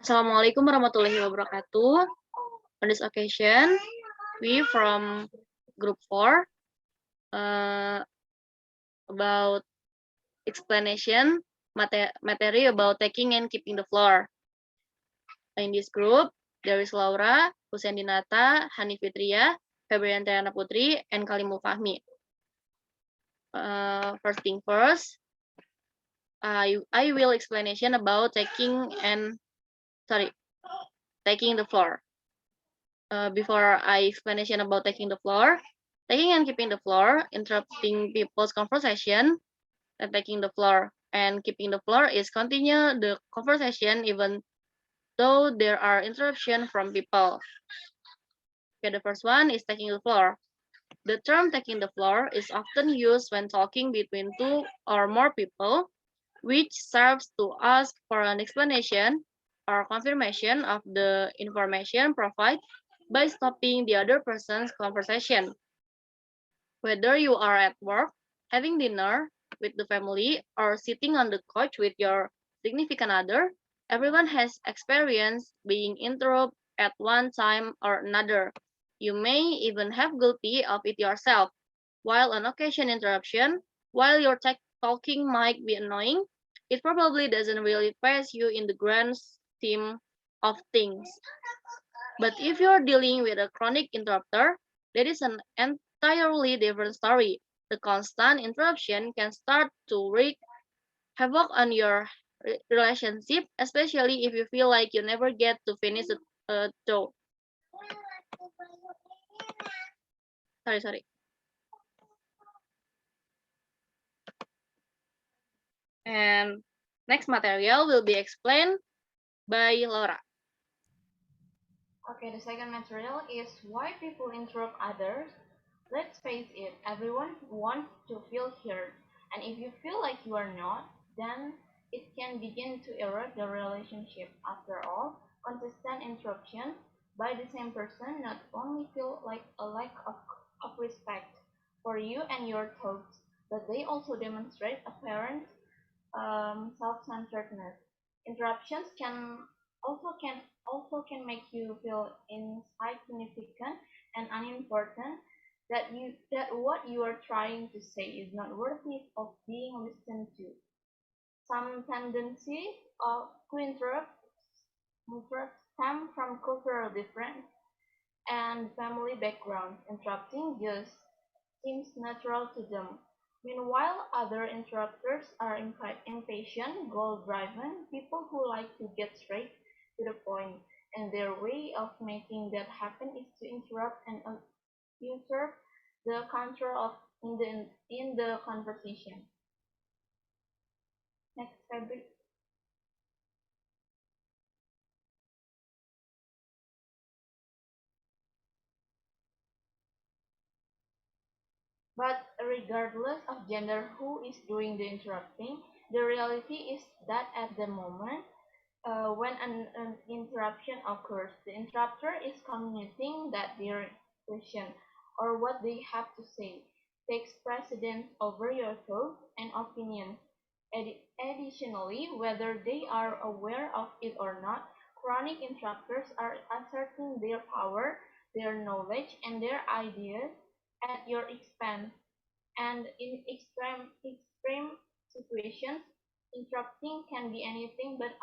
Assalamualaikum warahmatullahi wabarakatuh. On this occasion, we from group 4 about explanation materi about taking and keeping the floor. In this group, there is Loura, Husein Dinata, Hani Fitriyah, Febriyanti and Putri, and Kalimul Fahmi. First thing first, I will explanation about taking the floor. Before I explanation about taking the floor, taking and keeping the floor, interrupting people's conversation, and taking the floor and keeping the floor is continue the conversation even though there are interruptions from people. Okay, the first one is taking the floor. The term taking the floor is often used when talking between two or more people, which serves to ask for an explanation or confirmation of the information provided by stopping the other person's conversation. Whether you are at work, having dinner with the family, or sitting on the couch with your significant other, everyone has experienced being interrupted at one time or another. You may even have guilty of it yourself. While on occasion interruption, while your talking might be annoying, it probably doesn't really phase you in the grand scheme of things. But if you're dealing with a chronic interrupter, that is an entirely different story. The constant interruption can start to wreak havoc on your relationship, especially if you feel like you never get to finish a job. Sorry. And next material will be explained by Loura. Okay, the second material is why people interrupt others. Let's face it, everyone wants to feel heard. And if you feel like you are not, then it can begin to erode the relationship. After all, consistent interruption by the same person not only feel like a lack of respect for you and your thoughts, but they also demonstrate apparent self-centeredness. Interruptions can make you feel insignificant and unimportant, that what you are trying to say is not worthy of being listened to. Some tendency to interrupt stem from cultural difference and family backgrounds. Interrupting just seems natural to them. Meanwhile, other interrupters are impatient, goal-driven, people who like to get straight to the point, and their way of making that happen is to interrupt and usurp the control of in the conversation. Next, Febri. But regardless of gender who is doing the interrupting, the reality is that at the moment when an interruption occurs, the interrupter is communicating that their question or what they have to say takes precedence over your thoughts and opinions. Additionally, whether they are aware of it or not, chronic interrupters are asserting their power, their knowledge, and their ideas at your expense. And in extreme situations, interrupting can be anything but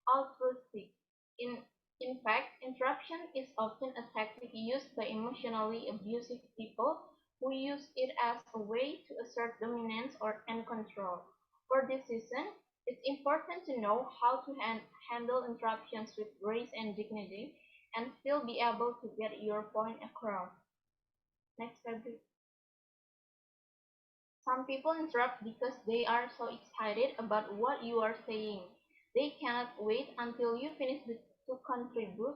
altruistic. In, in fact, interruption is often a tactic used by emotionally abusive people who use it as a way to assert dominance and control. For this reason, it's important to know how to handle interruptions with grace and dignity and still be able to get your point across. Next, February. Some people interrupt because they are so excited about what you are saying. They cannot wait until you finish to contribute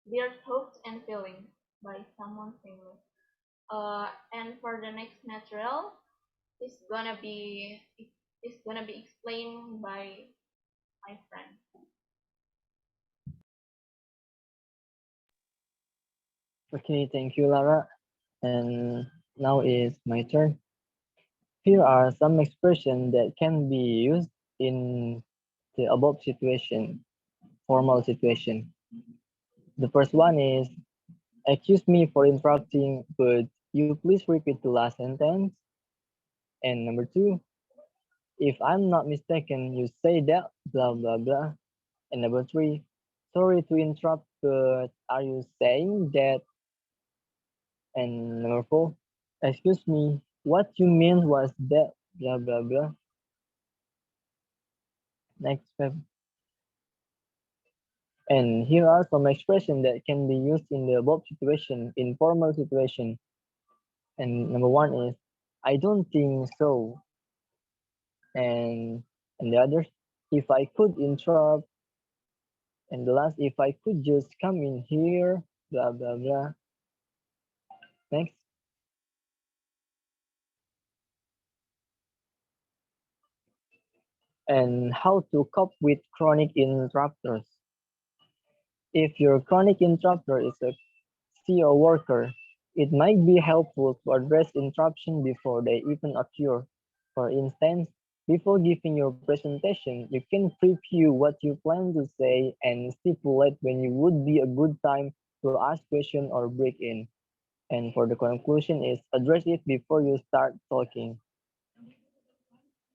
their thoughts and feelings by someone famous. And for the next material, it's gonna be explained by my friend. Okay, thank you, Lara. And now is my turn. Here are some expressions that can be used in the above situation, formal situation. The first one is, excuse me for interrupting, but you please repeat the last sentence. And number two, if I'm not mistaken, you say that blah blah blah. And number three, sorry to interrupt, but are you saying that? And number four, excuse me, what you meant was that blah blah blah. Next step. And here are some expressions that can be used in the above situation, in formal situation. And number one is, I don't think so. And and the others, if I could interrupt. And the last, if I could just come in here, blah blah blah. Next. And how to cope with chronic interrupters. If your chronic interrupter is a CEO worker, it might be helpful to address interruption before they even occur. For instance, before giving your presentation, you can preview what you plan to say and stipulate when it would be a good time to ask questions or break in. And for the conclusion is address it before you start talking.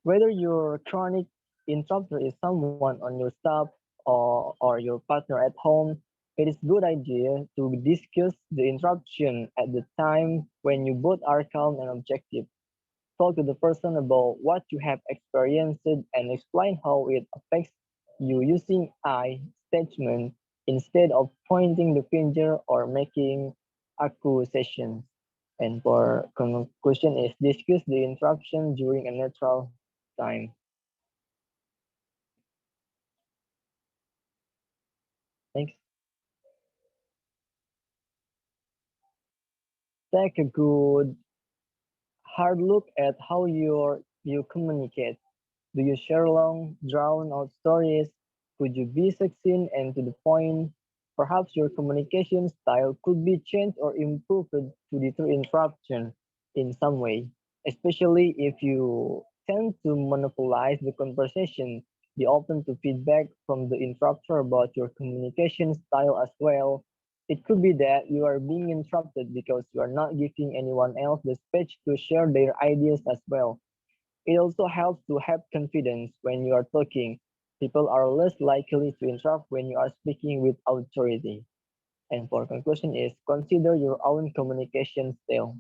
Whether your chronic interrupter is someone on your staff or your partner at home, it is good idea to discuss the interruption at the time when you both are calm and objective. Talk to the person about what you have experienced and explain how it affects you using I statement instead of pointing the finger or making accusations. And for conclusion is discuss the interruption during a neutral time. Thanks. Take a good hard look at how you communicate. Do you share long, drawn-out stories? Could you be succinct and to the point? Perhaps your communication style could be changed or improved to deter interruption in some way, especially if you tend to monopolize the conversation. Be open to feedback from the interrupter about your communication style as well. It could be that you are being interrupted because you are not giving anyone else the space to share their ideas as well. It also helps to have confidence when you are talking. People are less likely to interrupt when you are speaking with authority. And for conclusion is consider your own communication style.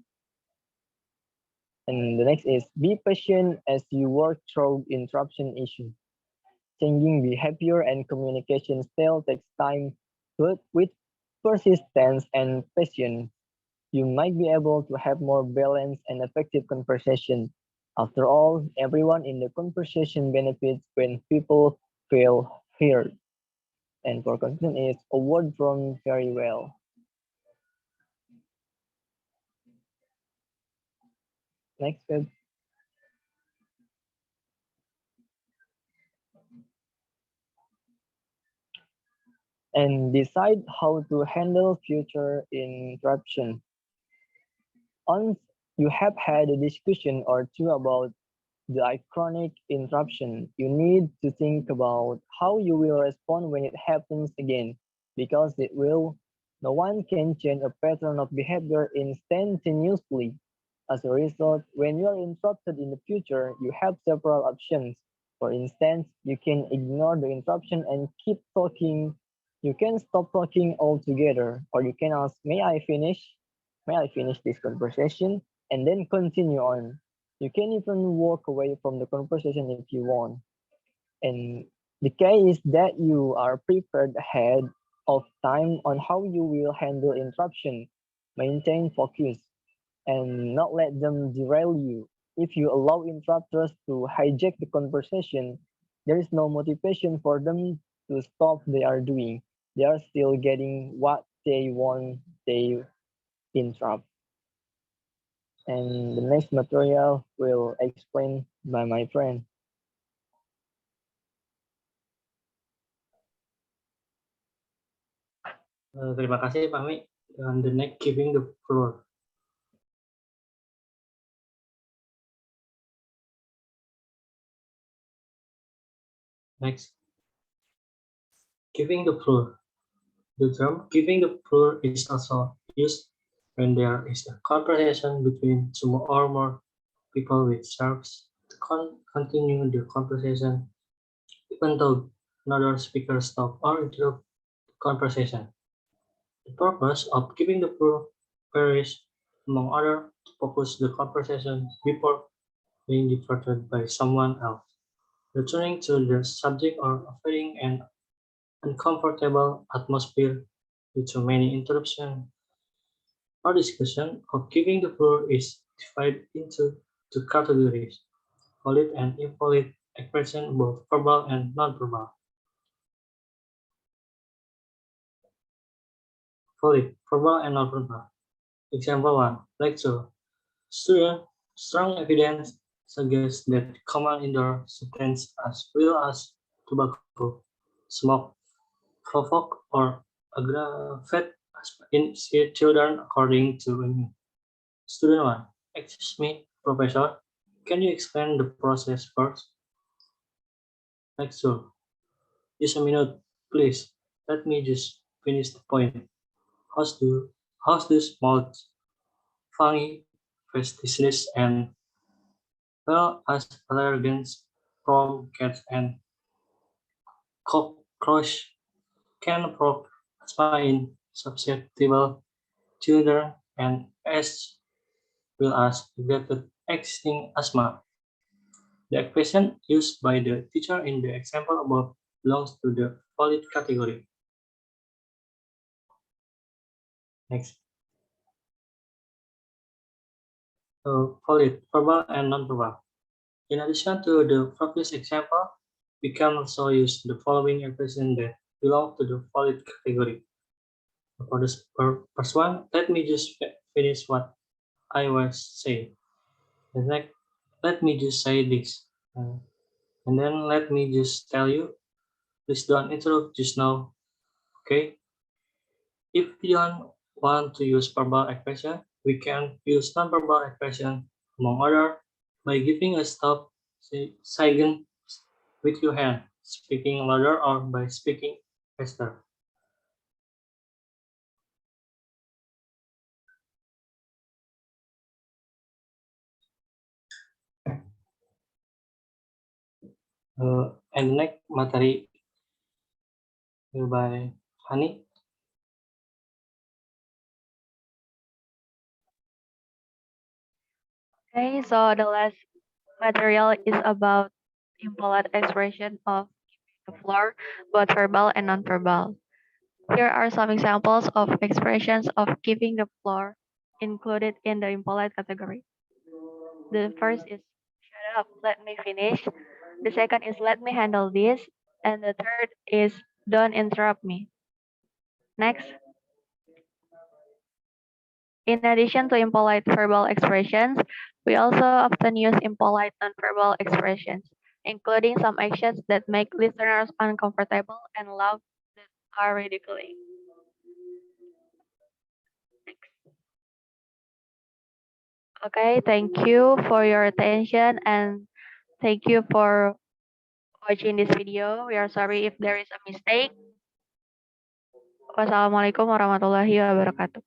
And the next is be patient as you work through interruption issues. Changing behavior and communication style takes time, but with persistence and patience, you might be able to have more balanced and effective conversation. After all, everyone in the conversation benefits when people feel heard. And for conclusion is a word from very well. Next web. And decide how to handle future interruption. Once you have had a discussion or two about the iconic interruption, you need to think about how you will respond when it happens again, because it will. No one can change a pattern of behavior instantaneously. As a result, when you are interrupted in the future, you have several options. For instance, you can ignore the interruption and keep talking. You can stop talking altogether, or you can ask, "May I finish? May I finish this conversation?" and then continue on. You can even walk away from the conversation if you want. And the key is that you are prepared ahead of time on how you will handle interruption, maintain focus, and not let them derail you. If you allow interrupters to hijack the conversation, there is no motivation for them to stop they are doing. They are still getting what they want, they interrupt. And the next material will explain by my friend. Terima kasih Fahmi. And the next giving the floor. Next, giving the floor. The term giving the floor is also used when there is a conversation between two or more people which serves to continue the conversation even though another speaker stop or interrupt the conversation. The purpose of giving the floor varies, among other, to focus the conversation before being diverted by someone else, returning to the subject or avoiding an uncomfortable atmosphere due to many interruptions. Our discussion of giving the floor is divided into two categories: valid and invalid expression, both verbal and non-verbal. Valid, verbal and non-verbal. Example 1. Lecture. Student, strong evidence suggests that common indoor substances as well as tobacco, smoke, provoke or aggravate in children according to me. Student 1. Excuse me, Professor. Can you explain the process first? Lecture. Just a minute, please. Let me just finish the point. How's this mouth, funny, fastidiousness, and well as allergens from cats and cockroach can provoke asthma in susceptible children and as well as related existing asthma. The expression used by the teacher in the example above belongs to the valid category. Next. Valid, verbal and non-verbal. In addition to the previous example, we can also use the following expression that belong to the valid category. For this first one, let me just finish what I was saying. The next, let me just say this. And then let me just tell you, please don't interrupt just now, okay? If we don't want to use verbal expression, we can use non-verbal expression, among other, by giving a stop sign with your hand, speaking louder or by speaking faster. And the next materi by Hani. Okay, so the last material is about impolite expression of the floor, both verbal and non-verbal. Here are some examples of expressions of giving the floor included in the impolite category. The first is shut up, let me finish. The second is let me handle this. And the third is don't interrupt me. Next, in addition to impolite verbal expressions, we also often use impolite nonverbal expressions, including some actions that make listeners uncomfortable and loud that are ridiculing. Okay, thank you for your attention and thank you for watching this video. We are sorry if there is a mistake. Wassalamualaikum warahmatullahi wabarakatuh.